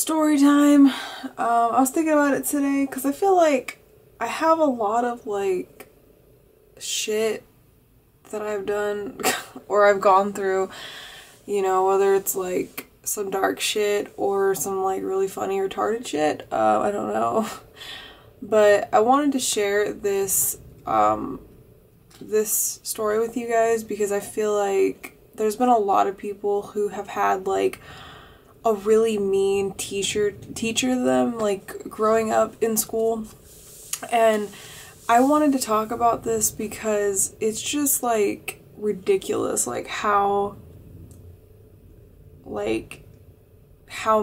story time. I was thinking about it today because I feel like I have a lot of like shit that I've done or I've gone through, you know, whether it's like some dark shit or some like really funny retarded shit. I don't know. But I wanted to share this this story with you guys because I feel like there's been a lot of people who have had like a really mean teacher to them, like growing up in school. And I wanted to talk about this because it's just like ridiculous, like how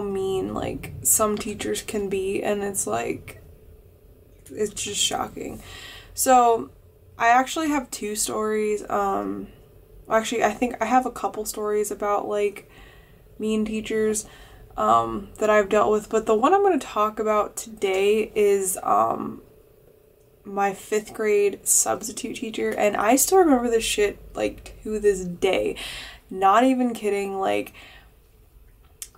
mean like some teachers can be, and it's like it's just shocking. So I actually have two stories. Actually I think I have a couple stories about like mean teachers that I've dealt with, but the one I'm going to talk about today is my 5th grade substitute teacher, and I still remember this shit like to this day. Not even kidding. Like,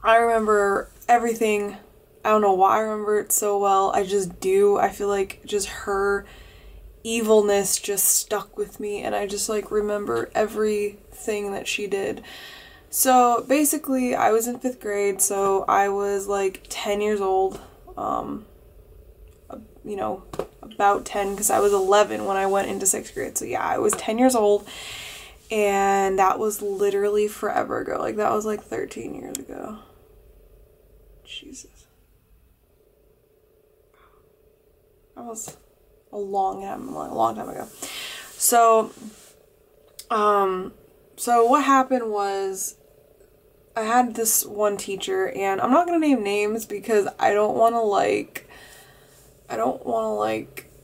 I remember everything. I don't know why I remember it so well. I just do. I feel like just her evilness just stuck with me, and I just like remember everything that she did. So basically I was in 5th grade, so I was like 10 years old, you know, about 10, because I was 11 when I went into 6th grade. So yeah, I was 10 years old, and that was literally forever ago. Like, that was like 13 years ago. Jesus. That was a long time ago. So, so what happened was I had this one teacher, and I'm not gonna name names because I don't want to like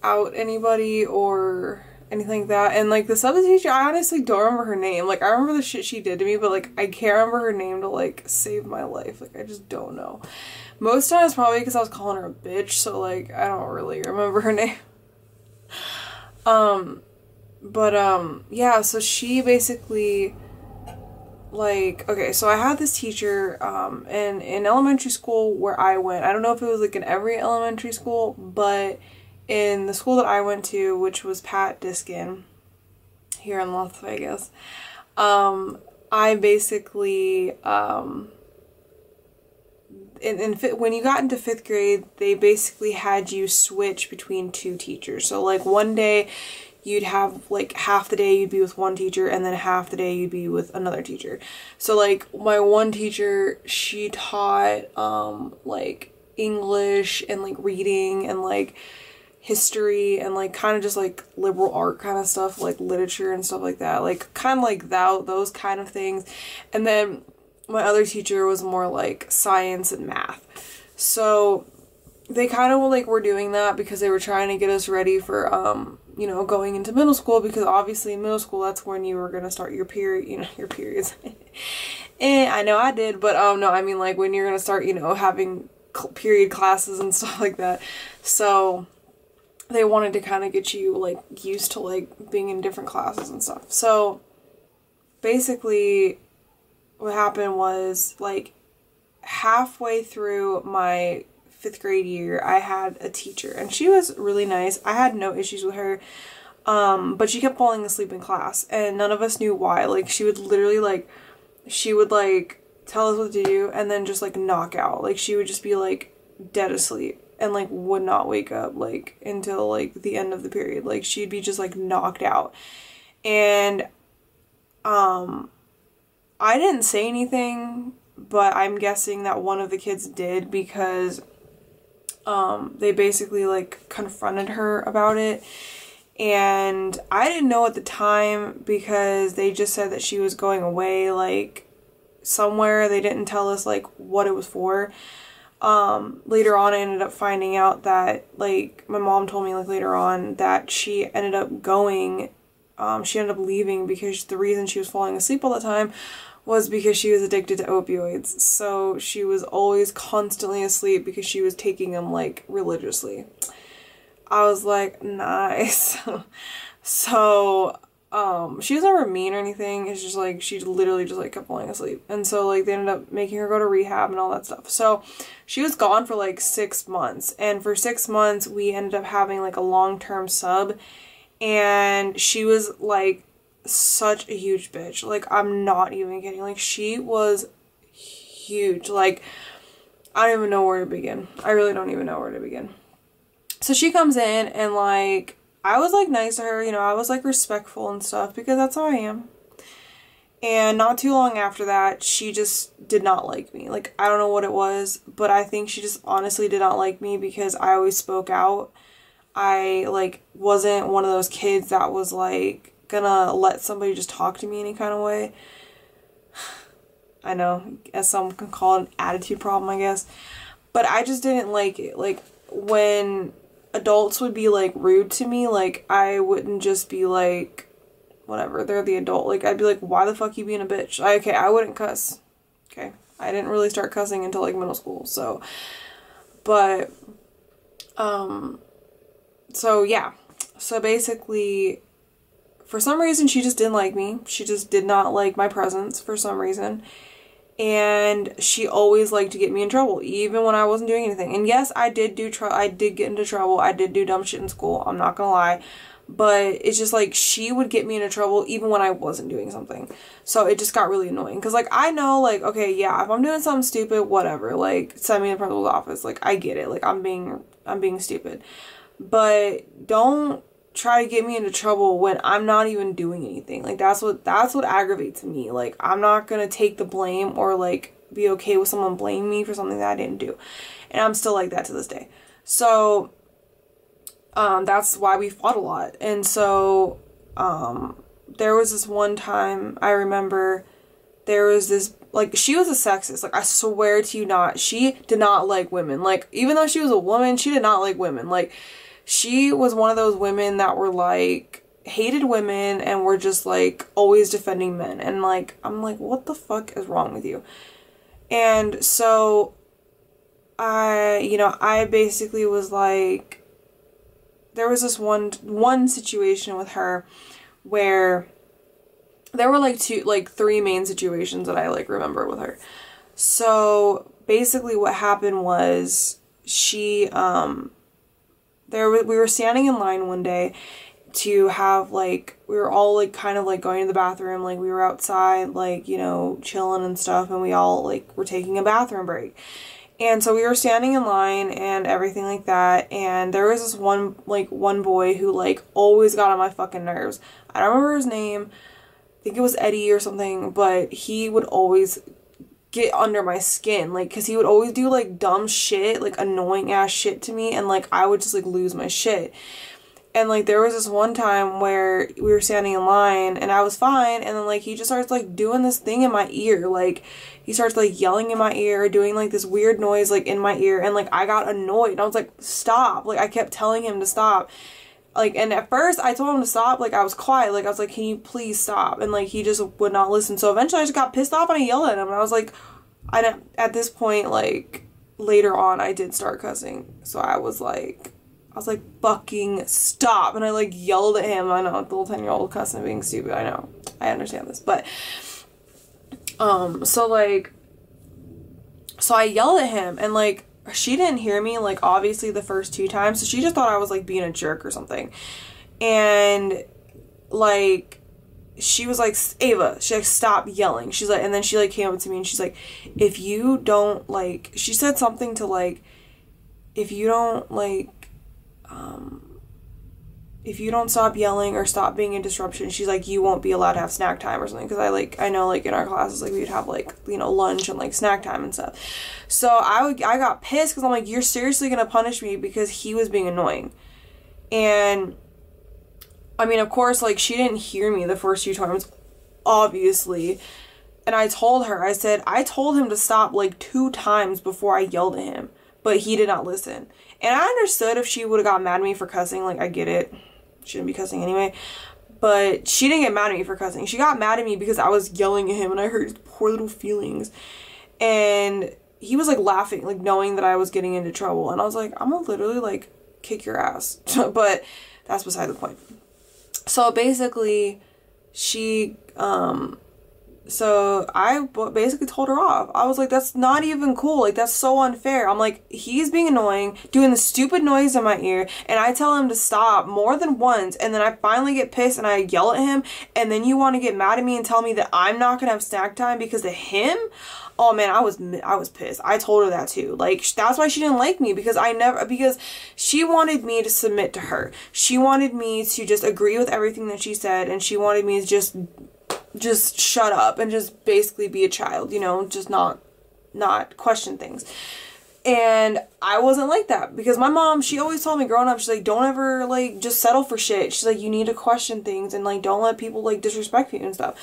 out anybody or anything like that. And like the substitute teacher, I honestly don't remember her name. Like, I remember the shit she did to me, but like I can't remember her name to like save my life. Like, I just don't know. Most times probably because I was calling her a bitch, so like I don't really remember her name. Yeah, so she basically, like, okay, so I had this teacher, and in elementary school where I went, I don't know if it was like in every elementary school, but in the school that I went to, which was Pat Diskin here in Las Vegas, I basically, when you got into 5th grade, they basically had you switch between 2 teachers. So like one day you'd have like half the day you'd be with one teacher, and then half the day you'd be with another teacher. So like my one teacher, she taught like English and like reading and like history and like kind of just like liberal art kind of stuff, like literature and stuff like that, like kind of like those kind of things. And then my other teacher was more like science and math. So they kind of like were doing that because they were trying to get us ready for you know, going into middle school, because obviously in middle school that's when you were gonna start your period, you know, your periods. And I know I did, but no, I mean like when you're gonna start, you know, having period classes and stuff like that. So they wanted to kind of get you like used to like being in different classes and stuff. So basically what happened was, like, halfway through my 5th grade year, I had a teacher, and she was really nice. I had no issues with her, but she kept falling asleep in class, and none of us knew why. Like, she would literally, like, she would, like, tell us what to do, and then just, like, knock out. Like, she would just be, like, dead asleep, and, like, would not wake up, like, until, like, the end of the period. Like, she'd be just, like, knocked out. And, I didn't say anything, but I'm guessing that one of the kids did, because they basically like confronted her about it, and I didn't know at the time because they just said that she was going away like somewhere. They didn't tell us like what it was for. Later on I ended up finding out that, like, my mom told me like later on that she ended up going, she ended up leaving because the reason she was falling asleep all the time was because she was addicted to opioids. So she was always constantly asleep because she was taking them like religiously. I was like, nice. So she was never mean or anything. It's just like she literally just like kept falling asleep. And so like they ended up making her go to rehab and all that stuff. So she was gone for like 6 months. And for 6 months we ended up having like a long-term sub. And she was like such a huge bitch. Like, I'm not even kidding. Like, she was huge. Like, I don't even know where to begin. I really don't even know where to begin. So she comes in and like, I was like nice to her, you know, I was like respectful and stuff because that's how I am. And not too long after that, she just did not like me. Like, I don't know what it was, but I think she just honestly did not like me because I always spoke out. I like wasn't one of those kids that was like gonna let somebody just talk to me any kind of way. I know, as some can call it, an attitude problem, I guess. But I just didn't like it. Like, when adults would be like rude to me, like, I wouldn't just be like, whatever, they're the adult. Like, I'd be like, why the fuck you being a bitch? Okay, I wouldn't cuss. Okay, I didn't really start cussing until like middle school, so. But, so yeah. So basically, for some reason, she just didn't like me. She just did not like my presence for some reason. And she always liked to get me in trouble, even when I wasn't doing anything. And yes, I did get into trouble. I did do dumb shit in school. I'm not gonna lie. But it's just like, she would get me into trouble even when I wasn't doing something. So it just got really annoying. Because like, I know, like, okay, yeah, if I'm doing something stupid, whatever. Like, send me to the principal's office. Like, I get it. Like, I'm being stupid. But don't try to get me into trouble when I'm not even doing anything. Like, that's what aggravates me. Like, I'm not gonna take the blame or like be okay with someone blaming me for something that I didn't do. And I'm still like that to this day. So that's why we fought a lot. And so there was this one time, I remember there was this, like, she was a sexist. Like, I swear to you not, she did not like women. Like, even though she was a woman, she did not like women. Like, she was one of those women that were like, hated women and were just like always defending men. And like, I'm like, what the fuck is wrong with you? And so I basically was like, there was this one situation with her where there were like three main situations that I like remember with her. So basically what happened was she, we were standing in line one day to have like, we were all like kind of like going to the bathroom, like we were outside like, you know, chilling and stuff, and we all like were taking a bathroom break. And so we were standing in line and everything like that, and there was this one boy who like always got on my fucking nerves. I don't remember his name. I think it was Eddie or something, but he would always get under my skin, like, because he would always do like dumb shit, like annoying ass shit to me, and like I would just like lose my shit. And like there was this one time where we were standing in line and I was fine, and then like he just starts like doing this thing in my ear. Like, he starts like yelling in my ear, doing like this weird noise like in my ear, and like I got annoyed and I was like, stop. Like, I kept telling him to stop. Like, and at first I told him to stop, like I was quiet, like I was like, can you please stop? And like he just would not listen. So eventually I just got pissed off and I yelled at him, and I was like, at this point, like later on, I did start cussing. So I was like fucking stop, and I like yelled at him. I know, the little 10-year-old cussing being stupid, I know, I understand this, but so I yelled at him, and like she didn't hear me, like obviously the first 2 times, so she just thought I was like being a jerk or something. And like she was like, Ava, she like, stop yelling. She's like, and then she like came up to me and she's like, if you don't like, she said something to like, if you don't like, if you don't stop yelling or stop being a disruption, she's like, you won't be allowed to have snack time or something. Because I know like in our classes, like we'd have like, you know, lunch and like snack time and stuff. So I got pissed because I'm like, you're seriously gonna punish me because he was being annoying. And I mean, of course, like she didn't hear me the first few times, obviously. And I told her, I said, I told him to stop like 2 times before I yelled at him, but he did not listen. And I understood if she would have got mad at me for cussing, like I get it. Shouldn't be cussing anyway. But she didn't get mad at me for cussing. She got mad at me because I was yelling at him and I hurt his poor little feelings. And he was like laughing, like knowing that I was getting into trouble. And I was like, I'm gonna literally like kick your ass. But that's beside the point. So basically, she, so I basically told her off. I was like, that's not even cool. Like, that's so unfair. I'm like, he's being annoying, doing the stupid noise in my ear, and I tell him to stop more than once, and then I finally get pissed and I yell at him, and then you want to get mad at me and tell me that I'm not gonna have snack time because of him? Oh man, I was pissed. I told her that too. Like, that's why she didn't like me, because because she wanted me to submit to her. She wanted me to just agree with everything that she said, and she wanted me to just shut up and just basically be a child, you know, just not question things. And I wasn't like that, because my mom, she always told me growing up, she's like, don't ever, like, just settle for shit. She's like, you need to question things, and, like, don't let people, like, disrespect you and stuff.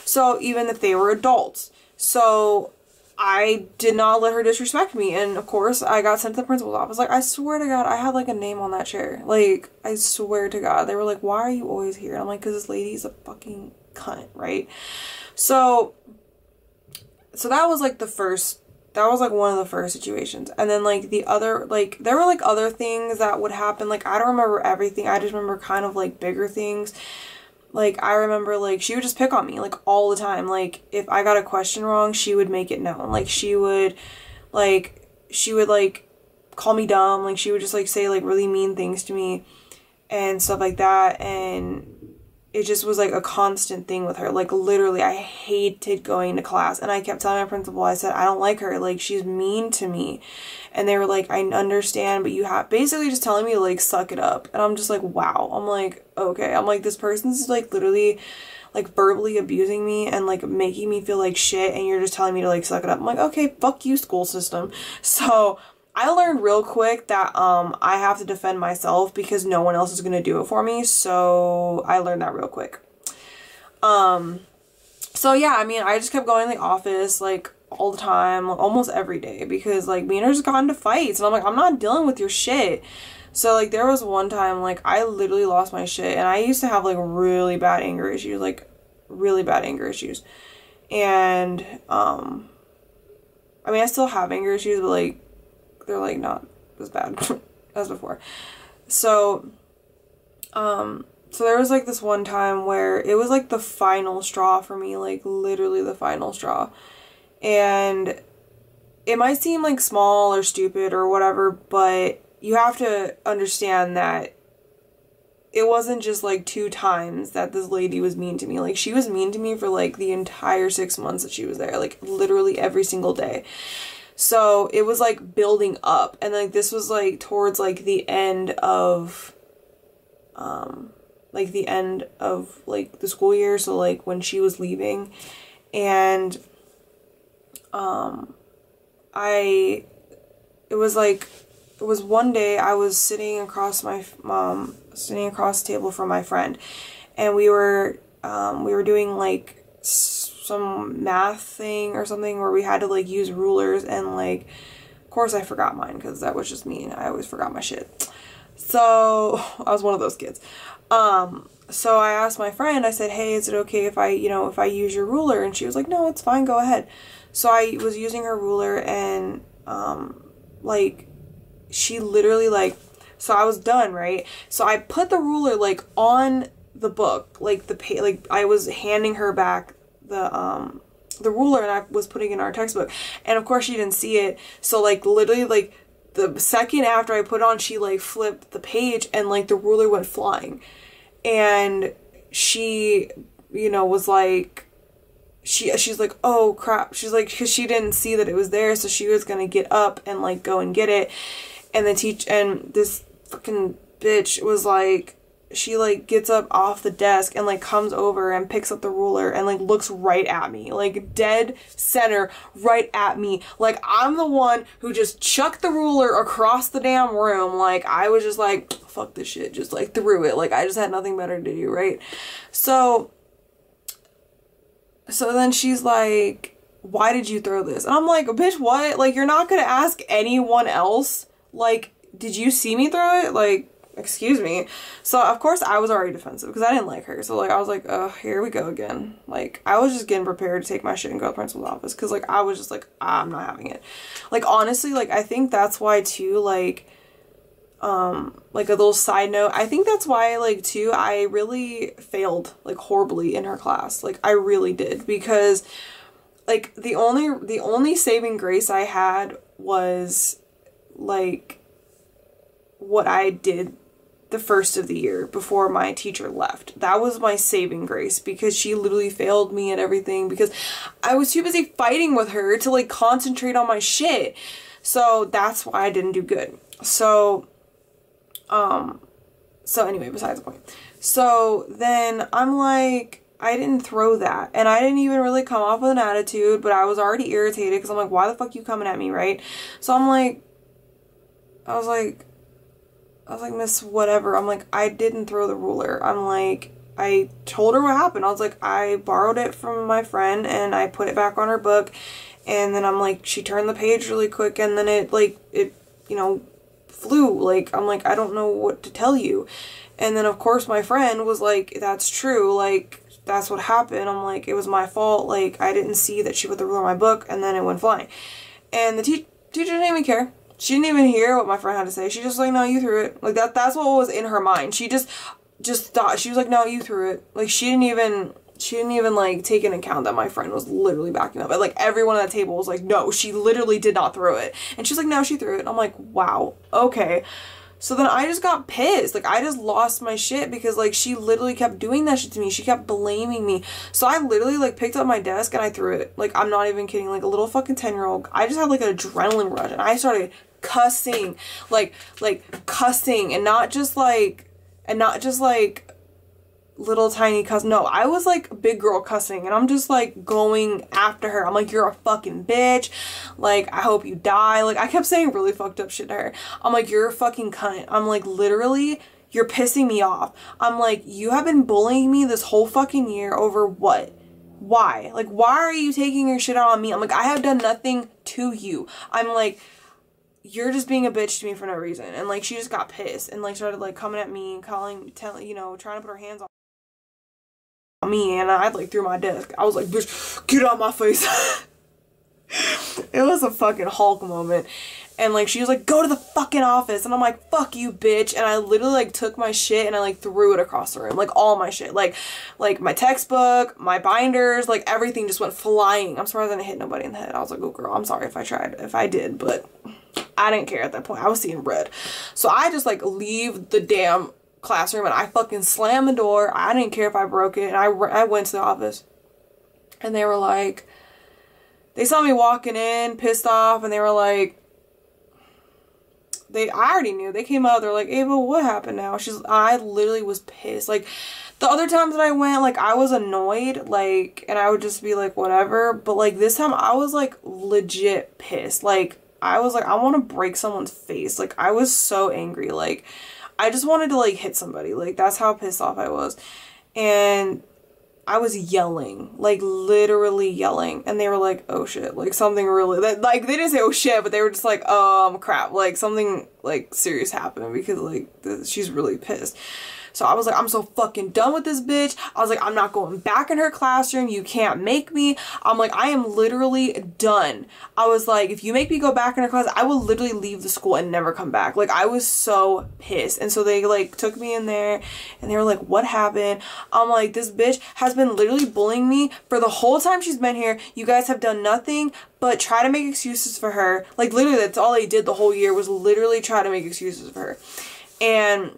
So, even if they were adults. So, I did not let her disrespect me, and of course, I got sent to the principal's office. Like, I swear to God, I had, like, a name on that chair. Like, I swear to God. They were like, why are you always here? And I'm like, because this lady's a fucking cunt, right? So that was like one of the first situations. And then like the other, like there were like other things that would happen. Like I don't remember everything. I just remember kind of like bigger things. Like I remember like she would just pick on me like all the time. Like if I got a question wrong, she would make it known. Like she would call me dumb. Like she would just like say like really mean things to me and stuff like that. And it just was like a constant thing with her. Like literally I hated going to class, and I kept telling my principal, I said, I don't like her, like she's mean to me. And they were like, I understand, but you have basically just telling me to like suck it up. And I'm just like, wow. I'm like, okay. I'm like, this person's like literally like verbally abusing me and like making me feel like shit, and you're just telling me to like suck it up. I'm like, okay, fuck you, school system. So I learned real quick that I have to defend myself because no one else is going to do it for me. So I learned that real quick. So yeah, I mean, I just kept going to the office like all the time, like, almost every day, because like me and her just got into fights, and I'm like, I'm not dealing with your shit. So like there was one time like I literally lost my shit, and I used to have like really bad anger issues, and I mean I still have anger issues, but like they're like not as bad as before. So there was like this one time where it was like the final straw for me, like literally the final straw. And it might seem like small or stupid or whatever, but you have to understand that it wasn't just like 2 times that this lady was mean to me. Like she was mean to me for like the entire 6 months that she was there, like literally every single day. So it was like building up, and like this was like towards like the end of like the school year, so like when she was leaving. And it was one day I was sitting across the table from my friend, and we were doing like some math thing or something where we had to like use rulers, and like of course I forgot mine because that was just me, and I always forgot my shit. So I was one of those kids. So I asked my friend, I said, hey, is it okay if I use your ruler? And she was like, no, it's fine, go ahead. So I was using her ruler, and like she literally like, so I was done, right? So I put the ruler like on the book, like like I was handing her back the ruler, and I was putting it in our textbook, and of course she didn't see it. So like literally like the second after I put it on, she like flipped the page, and like the ruler went flying. And she, was like, she's like, oh crap. She's like, because she didn't see that it was there, so she was gonna get up and like go and get it. And and this fucking bitch was like, she like gets up off the desk and like comes over and picks up the ruler and like looks right at me, like dead center right at me. Like I'm the one who just chucked the ruler across the damn room. Like I was just like, fuck this shit, just like threw it. Like I just had nothing better to do, right? So then she's like, why did you throw this? And I'm like, bitch, what? Like you're not gonna ask anyone else? Like, did you see me throw it? Like, excuse me. So of course I was already defensive because I didn't like her. So like I was like, oh, here we go again. Like I was just getting prepared to take my shit and go to the principal's office, because like I was just like, I'm not having it. Like honestly, like I think that's why too, like like a little side note, I think that's why, like, too, I really failed, like, horribly in her class. Like, I really did, because, like, the only saving grace I had was, like, what I did the first of the year before my teacher left. That was my saving grace, because she literally failed me at everything because I was too busy fighting with her to, like, concentrate on my shit. So that's why I didn't do good. So anyway, besides the point. So then I'm like, I didn't throw that, and I didn't even really come off with an attitude, but I was already irritated because I'm like, why the fuck you coming at me, right? So I'm like, I was like, Miss whatever. I'm like, I didn't throw the ruler. I'm like, I told her what happened. I was like, I borrowed it from my friend and I put it back on her book, and then I'm like, she turned the page really quick, and then it you know, flew. Like, I'm like, I don't know what to tell you. And then of course my friend was like, that's true, like, that's what happened. I'm like, it was my fault, like, I didn't see that she put the ruler on my book, and then it went flying. And the teacher didn't even care. She didn't even hear what my friend had to say. She just like, no, you threw it. Like, that's what was in her mind. She just thought, she was like, no, you threw it. Like, she didn't even like take into account that my friend was literally backing up. But like, everyone at that table was like, no, she literally did not throw it. And she's like, no, she threw it. I'm like, wow, okay. So then I just got pissed. Like, I just lost my shit because, like, she literally kept doing that shit to me. She kept blaming me. So I literally, like, picked up my desk and I threw it. Like, I'm not even kidding. Like, a little fucking 10-year-old. I just had, like, an adrenaline rush. And I started cussing. Like, cussing. And not just, like, little tiny cuss. No, I was like big girl cussing, and I'm just like going after her. I'm like, you're a fucking bitch. Like, I hope you die. Like, I kept saying really fucked up shit to her. I'm like, you're a fucking cunt. I'm like, literally, you're pissing me off. I'm like, you have been bullying me this whole fucking year over what? Why? Like, why are you taking your shit out on me? I'm like, I have done nothing to you. I'm like, you're just being a bitch to me for no reason. And like, she just got pissed and like started like coming at me and telling, you know, trying to put her hands on me, and I like threw my desk. I was like, bitch, get out my face. It was a fucking Hulk moment. And like, she was like, go to the fucking office. And I'm like, fuck you, bitch. And I literally like took my shit and I like threw it across the room. Like, all my shit. Like my textbook, my binders, like everything just went flying. I'm surprised I didn't hit nobody in the head. I was like, oh girl, I'm sorry if I did, but I didn't care at that point. I was seeing red. So I just like leave the damn classroom and I fucking slammed the door. I didn't care if I broke it, and I went to the office, and they were like, they saw me walking in pissed off, and they were like, I already knew. They came out, they're like, Ava, what happened now? I literally was pissed. Like, the other times that I went, like, I was annoyed, like, and I would just be like, whatever, but like this time I was like legit pissed. Like, I was like, I want to break someone's face. Like, I was so angry. Like, I just wanted to like hit somebody. Like, that's how pissed off I was. And I was yelling, like literally yelling. And they were like, oh shit, like something really, like they didn't say oh shit, but they were just like, crap, like something like serious happened, because like she's really pissed. So I was like, I'm so fucking done with this bitch. I was like, I'm not going back in her classroom. You can't make me. I'm like, I am literally done. I was like, if you make me go back in her class, I will literally leave the school and never come back. Like, I was so pissed. And so they like took me in there and they were like, what happened? I'm like, this bitch has been literally bullying me for the whole time she's been here. You guys have done nothing but try to make excuses for her. Like, literally, that's all they did the whole year, was literally try to make excuses for her. And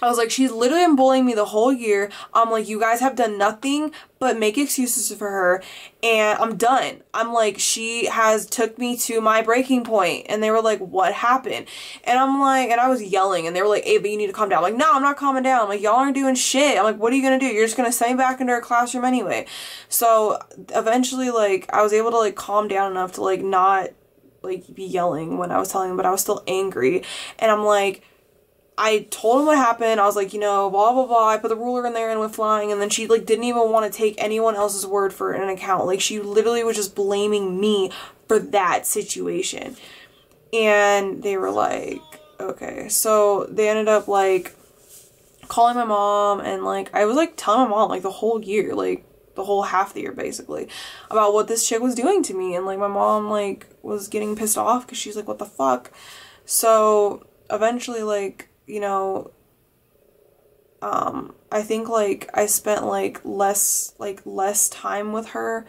I was like, she's literally been bullying me the whole year. I'm like, you guys have done nothing but make excuses for her, and I'm done. I'm like, she has took me to my breaking point. And they were like, what happened? And I'm like, and I was yelling, and they were like, Ava, you need to calm down. I'm like, no, I'm not calming down. I'm like, y'all aren't doing shit. I'm like, what are you gonna do? You're just gonna send me back into her classroom anyway. So eventually, like, I was able to like calm down enough to like not like be yelling when I was telling them, but I was still angry. And I'm like, I told him what happened. I was like, you know, blah, blah, blah. I put the ruler in there and went flying. And then she, like, didn't even want to take anyone else's word for an account. Like, she literally was just blaming me for that situation. And they were like, okay. So they ended up, like, calling my mom. And, like, I was, like, telling my mom, like, the whole year, like, the whole half the year, basically, about what this chick was doing to me. And, like, my mom, like, was getting pissed off because she's like, what the fuck? So eventually, like, you know, I think, like, I spent, like, less time with her,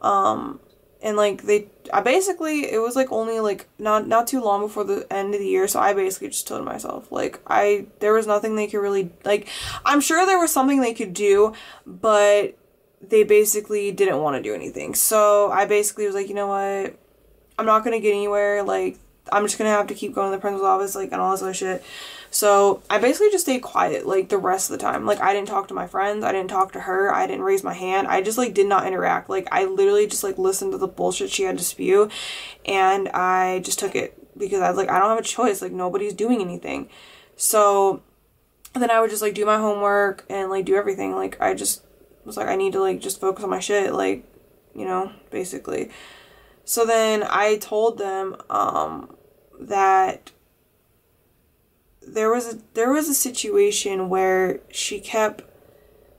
and, like, I basically, it was, like, only, like, not too long before the end of the year, so I basically just told myself, like, there was nothing they could really, like, I'm sure there was something they could do, but they basically didn't want to do anything, so I basically was like, you know what, I'm not gonna get anywhere, like, I'm just gonna have to keep going to the principal's office, like, and all this other shit. So I basically just stayed quiet, like, the rest of the time. Like, I didn't talk to my friends, I didn't talk to her, I didn't raise my hand, I just, like, did not interact. Like, I literally just, like, listened to the bullshit she had to spew, and I just took it, because I was like, I don't have a choice, like, nobody's doing anything. So then I would just, like, do my homework, and, like, do everything. Like, I just was like, I need to, like, just focus on my shit, like, you know, basically. So then I told them, that there was a situation where she kept,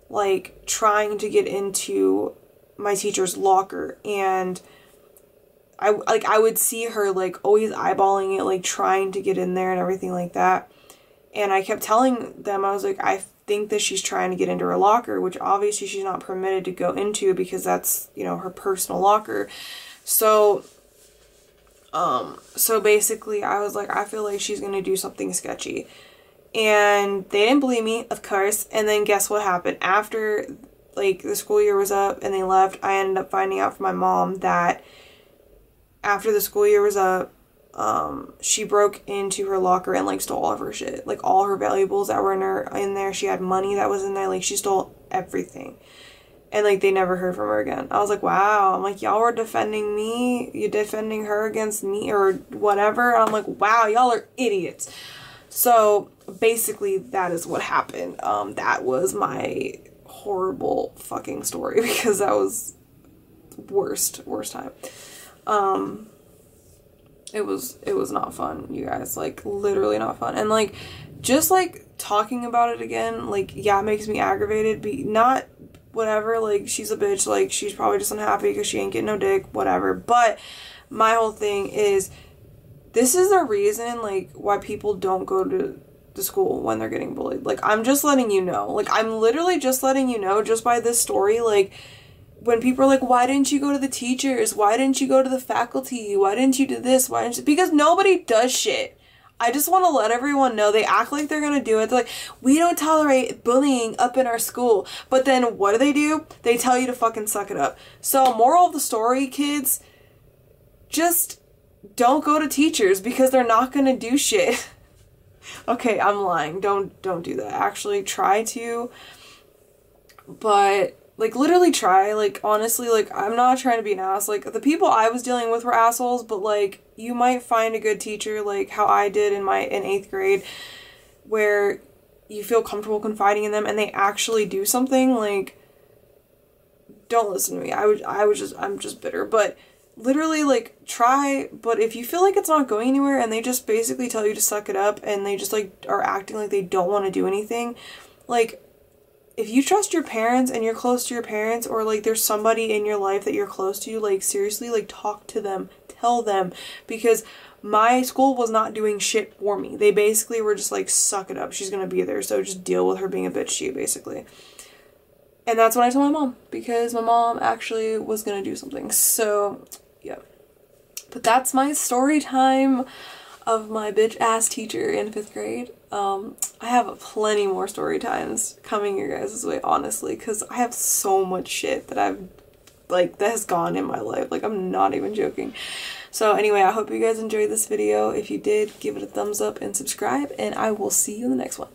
like, trying to get into my teacher's locker, and I would see her, like, always eyeballing it, like, trying to get in there and everything like that. And I kept telling them, I was like, I think that she's trying to get into her locker, which obviously she's not permitted to go into because that's, you know, her personal locker. So basically I was like, I feel like she's gonna do something sketchy. And they didn't believe me, of course. And then guess what happened? After, like, the school year was up and they left, I ended up finding out from my mom that after the school year was up, she broke into her locker and, like, stole all of her shit. Like, all her valuables that were in there. She had money that was in there. Like, she stole everything. And, like, they never heard from her again. I was like, wow. I'm like, y'all were defending me? You're defending her against me or whatever? And I'm like, wow, y'all are idiots. So, basically, that is what happened. That was my horrible fucking story because that was worst time. It was not fun, you guys. Like, literally not fun. And, like, just, like, talking about it again, like, yeah, it makes me aggravated, but not... whatever, like, she's a bitch, like, she's probably just unhappy because she ain't getting no dick, whatever. But my whole thing is, this is the reason, like, why people don't go to school when they're getting bullied. Like, I'm just letting you know. Like, I'm literally just letting you know just by this story, like, when people are like, why didn't you go to the teachers? Why didn't you go to the faculty? Why didn't you do this? Why didn't you? Because nobody does shit. I just want to let everyone know. They act like they're going to do it. They're like, we don't tolerate bullying up in our school. But then what do? They tell you to fucking suck it up. So, moral of the story, kids, just don't go to teachers because they're not going to do shit. Okay, I'm lying. Don't do that. Actually, try to. But, like, literally try. Like, honestly, like, I'm not trying to be an ass. Like, the people I was dealing with were assholes, but, like, you might find a good teacher, like how I did in 8th grade, where you feel comfortable confiding in them and they actually do something. Like, don't listen to me. I'm just bitter. But literally, like, try. But if you feel like it's not going anywhere and they just basically tell you to suck it up and they just, like, are acting like they don't want to do anything, like, if you trust your parents and you're close to your parents, or, like, there's somebody in your life that you're close to, like, seriously, like, talk to them, tell them, because my school was not doing shit for me. They basically were just like, suck it up, she's gonna be there, so just deal with her being a bitch to you, basically. And that's when I told my mom, because my mom actually was gonna do something. So, yeah. But that's my story time of my bitch ass teacher in 5th grade. I have plenty more story times coming your guys' way, honestly, because I have so much shit that that has gone in my life. Like, I'm not even joking. So anyway, I hope you guys enjoyed this video. If you did, give it a thumbs up and subscribe, and I will see you in the next one.